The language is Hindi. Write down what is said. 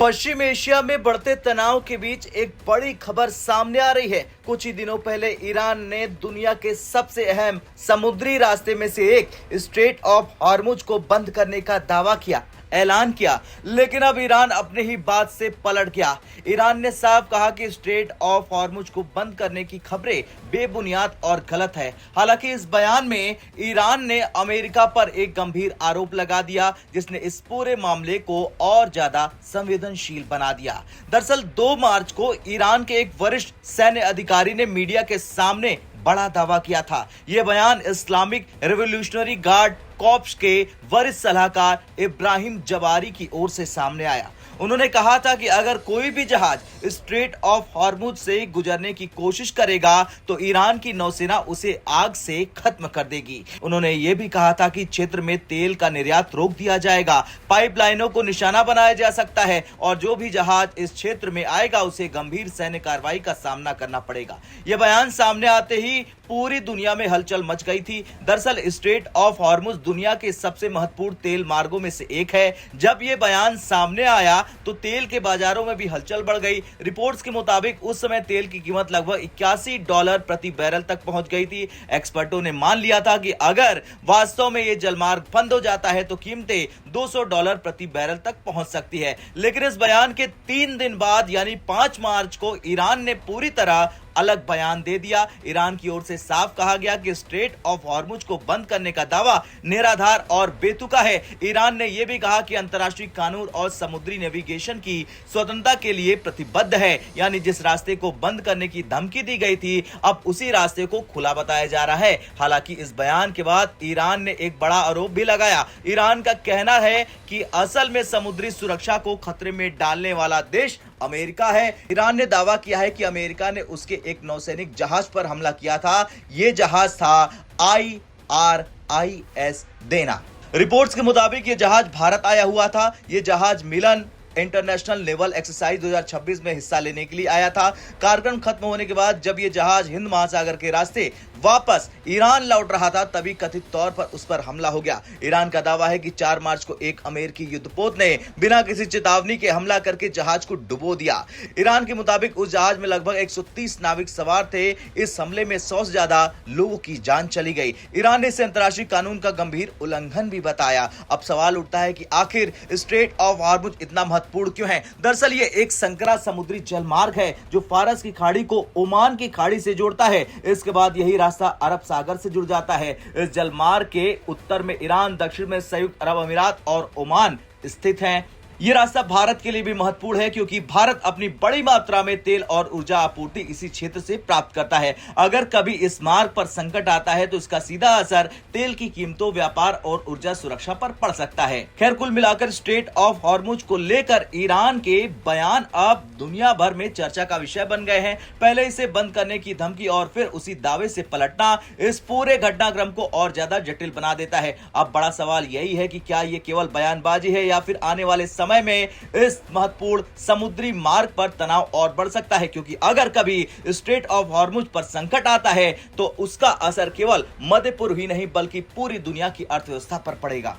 पश्चिम एशिया में बढ़ते तनाव के बीच एक बड़ी खबर सामने आ रही है। कुछ ही दिनों पहले ईरान ने दुनिया के सबसे अहम समुद्री रास्ते में से एक स्ट्रेट ऑफ हॉर्मुज को बंद करने का दावा किया, ऐलान किया, लेकिन अब ईरान अपने ही बात से पलट गया। ईरान ने साफ कहा कि स्ट्रेट ऑफ हॉर्मुज को बंद करने की खबरें बेबुनियाद और गलत है। हालांकि इस बयान में ईरान ने अमेरिका पर एक गंभीर आरोप लगा दिया, जिसने इस पूरे मामले को और ज्यादा संवेदनशील बना दिया। दरअसल 2 मार्च को ईरान के एक वरिष्ठ सैन्य अधिकारी ने मीडिया के सामने बड़ा दावा किया था। यह बयान इस्लामिक रिवॉल्यूशनरी गार्ड कॉर्प्स के वरिष्ठ सलाहकार इब्राहिम जवारी की ओर से सामने आया। उन्होंने कहा था कि अगर कोई भी जहाज स्ट्रेट ऑफ हॉर्मुज से गुजरने की कोशिश करेगा तो ईरान की नौसेना उसे आग से खत्म कर देगी। उन्होंने ये भी कहा था कि क्षेत्र में तेल का निर्यात रोक दिया जाएगा, पाइपलाइनों को निशाना बनाया जा सकता है और जो भी जहाज इस क्षेत्र में आएगा उसे गंभीर सैन्य कार्रवाई का सामना करना पड़ेगा। यह बयान सामने आते ही पूरी दुनिया में हलचल मच गई थी। दरअसल स्ट्रेट ऑफ हॉर्मुज दुनिया के सबसे महत्वपूर्ण तेल मार्गों में से एक है। जब यह बयान सामने आया तो तेल के बाजारों में भी हलचल बढ़ गई। रिपोर्ट्स के मुताबिक उस समय तेल की कीमत लगभग $81 प्रति बैरल तक पहुंच गई थी। एक्सपर्टों ने मान लिया था कि अगर वास्तव में यह जलमार्ग बंद हो जाता है तो कीमतें $200 प्रति बैरल तक पहुंच सकती है। लेकिन इस बयान के 3 दिन बाद यानी 5 मार्च को ईरान ने पूरी तरह अलग बयान दे दिया। ईरान की ओर से साफ कहा गया कि स्ट्रेट ऑफ हॉर्मुज को बंद करने का दावा निराधार और बेतुका है। ईरान ने यह भी कहा कि अंतर्राष्ट्रीय कानून और समुद्री नेविगेशन की स्वतंत्रता के लिए प्रतिबद्ध है, यानी जिस रास्ते को बंद करने की धमकी दी गई थी अब उसी रास्ते को खुला बताया जा रहा है। हालांकि इस बयान के बाद ईरान ने एक बड़ा आरोप भी लगाया। ईरान का कहना है कि असल में समुद्री सुरक्षा को खतरे में डालने वाला देश अमेरिका है। ईरान ने दावा किया है कि अमेरिका ने उसके एक नौसैनिक जहाज पर हमला किया था। यह जहाज था IRIS देना। रिपोर्ट्स के मुताबिक यह जहाज भारत आया हुआ था। यह जहाज मिलन इंटरनेशनल नेवल एक्सरसाइज 2026 में हिस्सा लेने के लिए आया था। कार्यक्रम खत्म होने के बाद जब यह जहाज हिंद महासागर के रास्ते वापस ईरान लौट रहा था तभी कथित तौर पर उस पर हमला हो गया। ईरान का दावा है कि 4 मार्च को एक अमेरिकी युद्धपोत ने बिना किसी चेतावनी के हमला करके जहाज को डुबो दिया। ईरान के मुताबिक उस जहाज में लगभग 130 नाविक सवार थे। इस हमले में 100 से ज्यादा लोगों की जान चली गई। ईरान ने इसे अंतर्राष्ट्रीय कानून का गंभीर उल्लंघन भी बताया। अब सवाल उठता है कि आखिर स्ट्रेट ऑफ हॉर्मुज इतना महत्वपूर्ण क्यों है? दरअसल ये एक संकरा समुद्री जलमार्ग है जो फारस की खाड़ी को ओमान की खाड़ी से जोड़ता है। इसके बाद यही रास्ता अरब सागर से जुड़ जाता है। इस जलमार्ग के उत्तर में ईरान, दक्षिण में संयुक्त अरब अमीरात और ओमान स्थित हैं। यह रास्ता भारत के लिए भी महत्वपूर्ण है क्योंकि भारत अपनी बड़ी मात्रा में तेल और ऊर्जा आपूर्ति इसी क्षेत्र से प्राप्त करता है। अगर कभी इस मार्ग पर संकट आता है तो इसका सीधा असर तेल की कीमतों, व्यापार और ऊर्जा सुरक्षा पर पड़ सकता है। खैर, कुल मिलाकर स्ट्रेट ऑफ हॉर्मुज को लेकर ईरान के बयान अब दुनिया भर में चर्चा का विषय बन गए हैं। पहले इसे बंद करने की धमकी और फिर उसी दावे से पलटना इस पूरे घटनाक्रम को और ज्यादा जटिल बना देता है। अब बड़ा सवाल यही है कि क्या ये केवल बयानबाजी है या फिर आने वाले समय में इस महत्वपूर्ण समुद्री मार्ग पर तनाव और बढ़ सकता है, क्योंकि अगर कभी स्ट्रेट ऑफ हॉर्मुज पर संकट आता है तो उसका असर केवल मध्य पूर्व ही नहीं बल्कि पूरी दुनिया की अर्थव्यवस्था पर पड़ेगा।